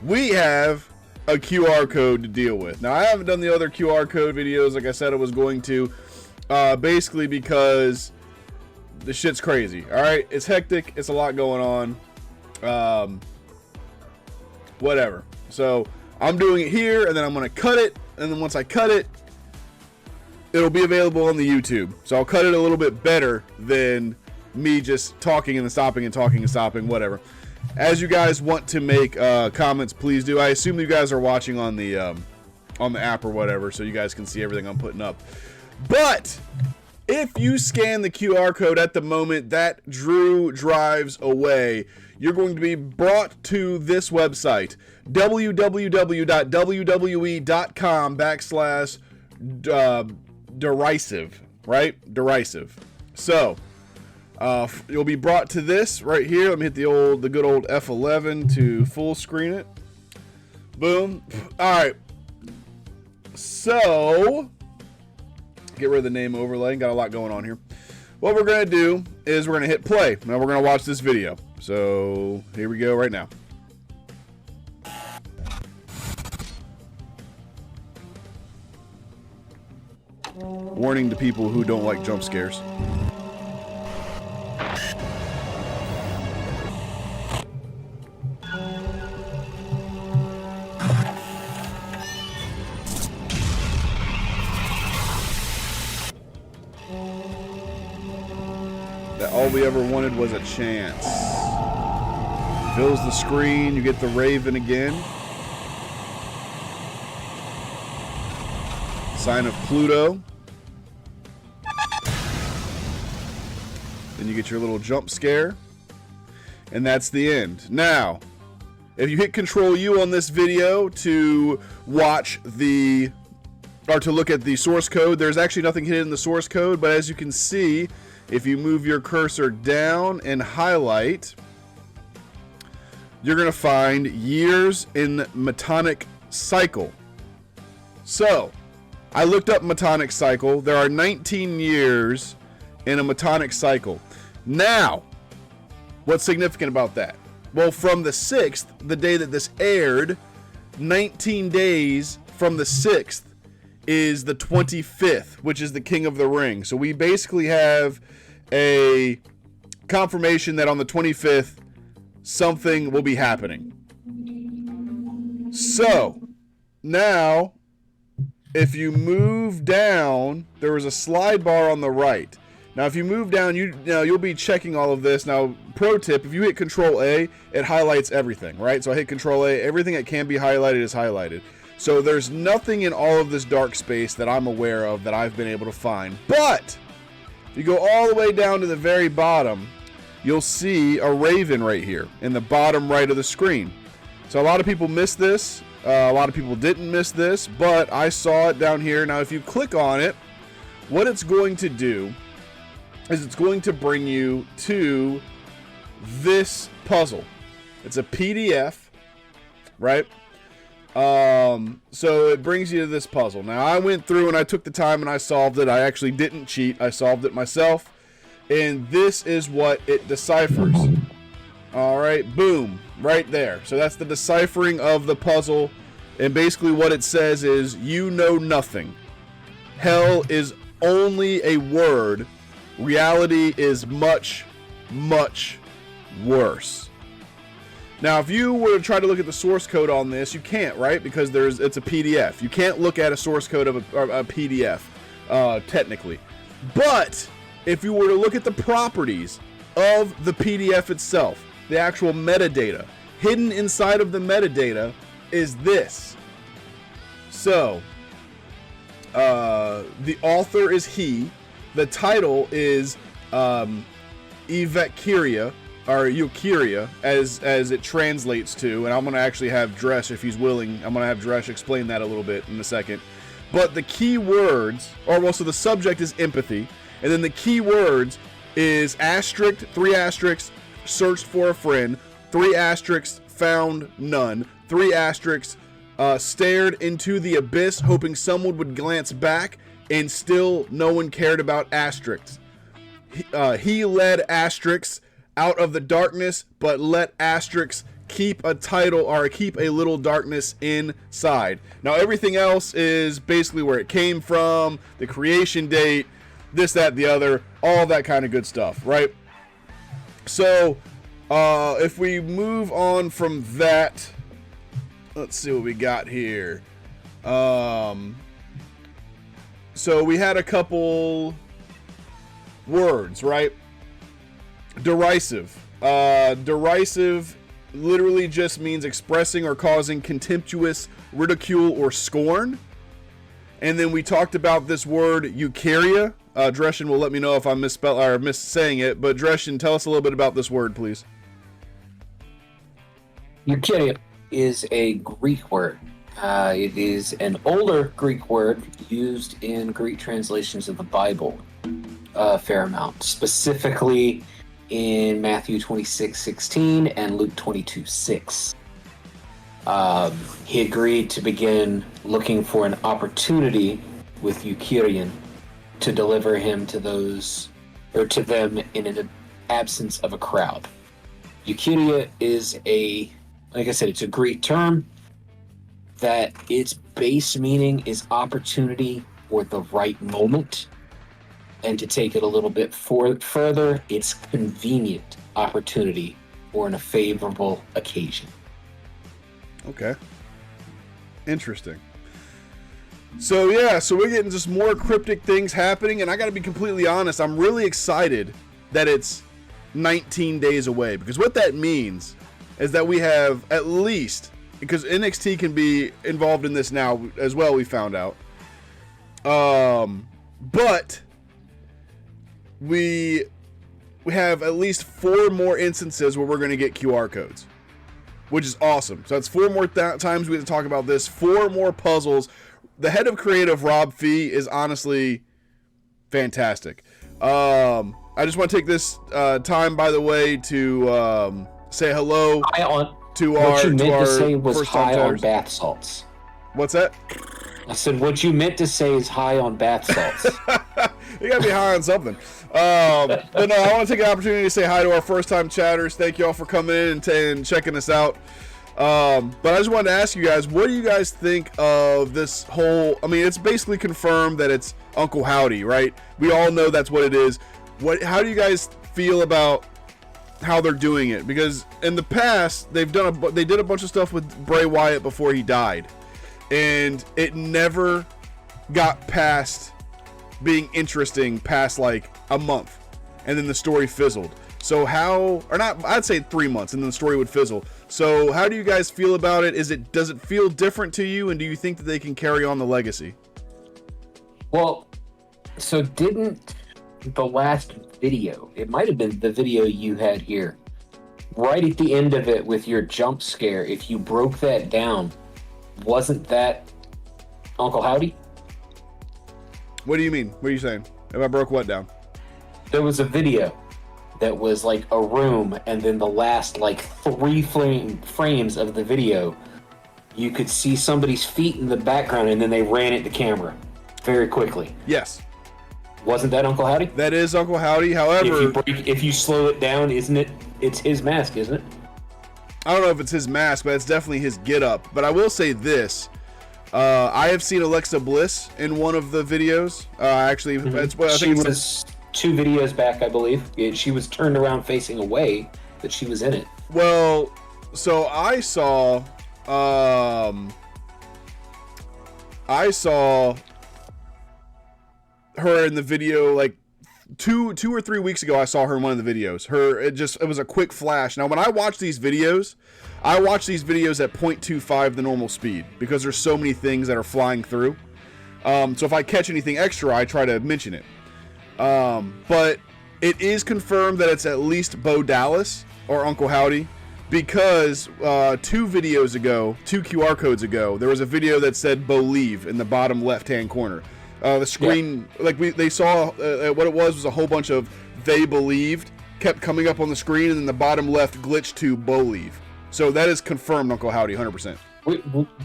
we have a QR code to deal with. Now, I haven't done the other QR code videos like I said I was going to, basically because the shit's crazy. All right, it's hectic. It's a lot going on. Whatever. So I'm doing it here, and then I'm going to cut it, and then once I cut it, it'll be available on the YouTube. So I'll cut it a little bit better than me just talking and then stopping and talking and stopping, whatever. As you guys want to make comments, please do. I assume you guys are watching on the app or whatever, so you guys can see everything I'm putting up. But if you scan the QR code at the moment that Drew drives away, you're going to be brought to this website, www.derisive, right? Derisive. So you'll be brought to this right here. Let me hit the good old F11 to full screen it. Boom. All right. So get rid of the name overlay. Got a lot going on here. What we're going to do is we're going to hit play. Now we're going to watch this video. So here we go right now. Warning to people who don't like jump scares. That all we ever wanted was a chance. Fills the screen, you get the Raven again. Sign of Pluto. Then you get your little jump scare. And that's the end. Now, if you hit Control U on this video to watch or to look at the source code, there's actually nothing hidden in the source code, but as you can see, if you move your cursor down and highlight, you're going to find years in Metonic cycle. So, I looked up Metonic cycle. There are 19 years in a Metonic cycle. Now, what's significant about that? Well, from the 6th, the day that this aired, 19 days from the 6th is the 25th, which is the King of the Ring. So we basically have a confirmation that on the 25th, something will be happening. So, now, if you move down, there was a slide bar on the right. Now, if you move down, you'll be checking all of this. Now, pro tip, if you hit Control A, it highlights everything, right? So I hit Control A, everything that can be highlighted is highlighted. So there's nothing in all of this dark space that I'm aware of that I've been able to find. But if you go all the way down to the very bottom, you'll see a Raven right here in the bottom right of the screen. So a lot of people missed this. A lot of people didn't miss this, but I saw it down here. Now, if you click on it, what it's going to do is it's going to bring you to this puzzle. It's a PDF, right? So it brings you to this puzzle. Now, I went through and I took the time and I solved it. I actually didn't cheat. I solved it myself. And this is what it deciphers. All right, boom, right there. So that's the deciphering of the puzzle. And basically what it says is, you know nothing. Hell is only a word. Reality is much, much worse. Now, if you were to try to look at the source code on this, you can't, right? Because it's a PDF. You can't look at a source code of a PDF, technically. But if you were to look at the properties of the PDF itself, the actual metadata, hidden inside of the metadata is this. So, the author is he. The title is Evekkiria, or Eukiria, as it translates to, and I'm going to actually have Dresh, if he's willing, I'm going to have Dresh explain that a little bit in a second. But the key words, so the subject is empathy, and then the key words is asterisk, 3 asterisks, searched for a friend, 3 asterisks, found none, 3 asterisks, stared into the abyss, hoping someone would glance back, and still no one cared about asterisks. He led asterisks out of the darkness, but let asterisks keep a title or keep a little darkness inside. Now everything else is basically where it came from, the creation date, this, that, the other, all that kind of good stuff, right? So if we move on from that, let's see what we got here. So we had a couple words, right? Derisive. Derisive literally just means expressing or causing contemptuous ridicule or scorn. And then we talked about this word eukarya. Dresden will let me know if I'm missaying it, but Dresden, tell us a little bit about this word, please. Eukarya is a Greek word. It is an older Greek word used in Greek translations of the Bible a fair amount, specifically in Matthew 26:16 and Luke 22:6. He agreed to begin looking for an opportunity with Eukaryon to deliver him to those, or to them, in an absence of a crowd. Eukarya is like I said, it's a Greek term that its base meaning is opportunity or the right moment. And to take it a little bit further, it's convenient opportunity or in a favorable occasion. Okay. Interesting. So yeah, so we're getting just more cryptic things happening, and I gotta be completely honest, I'm really excited that it's 19 days away, because what that means is that we have at least, because NXT can be involved in this now as well, we found out. But we have at least 4 more instances where we're going to get QR codes, which is awesome. So that's 4 more times we have to talk about this, 4 more puzzles. The head of creative, Rob Fee, is honestly fantastic. I just want to take this time, by the way, to say hello to our what you meant to say was first high time on bath salts. What's that? I said what you meant to say is high on bath salts. You gotta be high on something. But no, I want to take an opportunity to say hi to our first time chatters. Thank you all for coming in and checking us out. But I just wanted to ask you guys, what do you guys think of this whole, I mean, it's basically confirmed that it's Uncle Howdy, right? We all know that's what it is. How do you guys feel about how they're doing it? Because in the past, they did a bunch of stuff with Bray Wyatt before he died, and it never got past being interesting past like a month, and then the story fizzled. So I'd say 3 months, and then the story would fizzle. So how do you guys feel about it? Does it feel different to you, and do you think that they can carry on the legacy? Well, so didn't the last video, it might have been the video you had here, right at the end of it with your jump scare, if you broke that down, wasn't that Uncle Howdy? What do you mean? What are you saying? If I broke what down? There was a video that was like a room, and then the last like 3 frames of the video, you could see somebody's feet in the background, and then they ran at the camera very quickly. Yes. Wasn't that Uncle Howdy? That is Uncle Howdy. However, if you slow it down, isn't it? It's his mask, isn't it? I don't know if it's his mask, but it's definitely his get-up. But I will say this. I have seen Alexa Bliss in one of the videos. Actually, it's what I think she was 2 videos back, I believe. She was turned around facing away, but she was in it. Well, so I saw her in the video like two or 3 weeks ago. I saw her in one of the videos. It was a quick flash. Now, when I watch these videos at 0.25 the normal speed, because there's so many things that are flying through. So if I catch anything extra, I try to mention it. But it is confirmed that it's at least Bo Dallas or Uncle Howdy, because 2 QR codes ago, there was a video that said Believe in the bottom left-hand corner. The screen, they saw what it was a whole bunch of "they believed" kept coming up on the screen, and then the bottom left glitched to "believe." So that is confirmed, Uncle Howdy, 100%.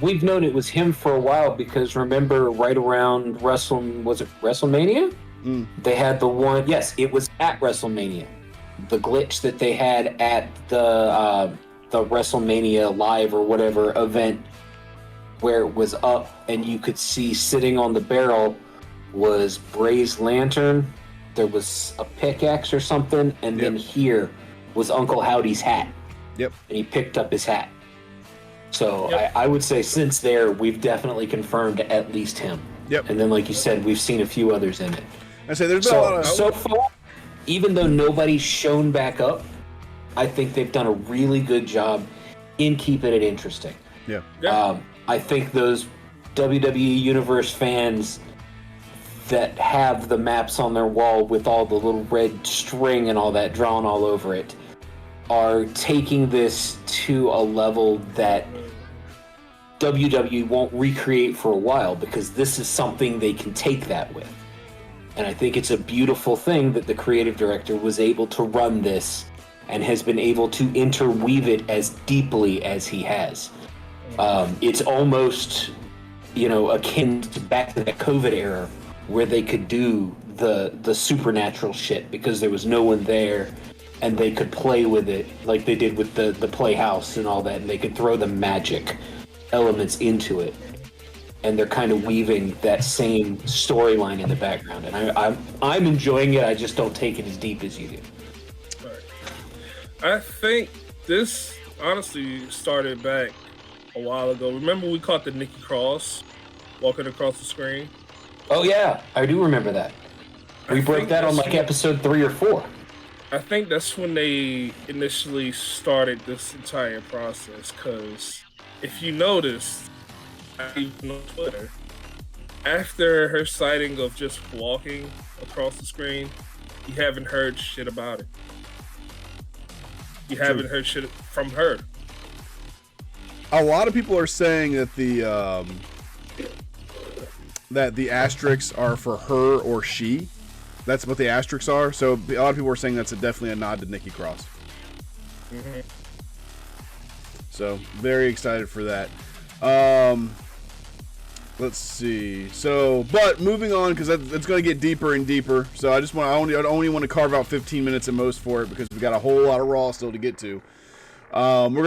We've known it was him for a while, because remember, right around WrestleMania? They had the one. Yes, it was at WrestleMania. The glitch that they had at the the WrestleMania Live or whatever event where it was up, and you could see sitting on the barrel was Bray's lantern, there was a pickaxe or something, and then here was Uncle Howdy's hat. Yep. And he picked up his hat. So I would say since there, we've definitely confirmed at least him. Yep. And then, like you said, we've seen a few others in it. I say there's been a lot of... So far, even though nobody's shown back up, I think they've done a really good job in keeping it interesting. Yeah. I think those WWE Universe fans that have the maps on their wall with all the little red string and all that drawn all over it are taking this to a level that WWE won't recreate for a while, because this is something they can take that with. And I think it's a beautiful thing that the creative director was able to run this and has been able to interweave it as deeply as he has. It's almost, akin to back to that COVID era where they could do the supernatural shit because there was no one there, and they could play with it like they did with the Playhouse and all that, and they could throw the magic elements into it. And they're kind of weaving that same storyline in the background, and I'm enjoying it. I just don't take it as deep as you do. I think this honestly started back a while ago. Remember we caught the Nikki Cross walking across the screen? Oh yeah, I do remember that. We broke that on like episode 3 or 4. I think that's when they initially started this entire process, because if you notice, even on Twitter, after her sighting of just walking across the screen, you haven't heard shit about it. You haven't heard shit from her. A lot of people are saying that the asterisks are for her or she. That's what the asterisks are. So a lot of people are saying that's definitely a nod to Nikki Cross. Mm-hmm. So very excited for that. Let's see. So, but moving on, because it's going to get deeper and deeper. So I only want to carve out 15 minutes at most for it, because we've got a whole lot of Raw still to get to. We're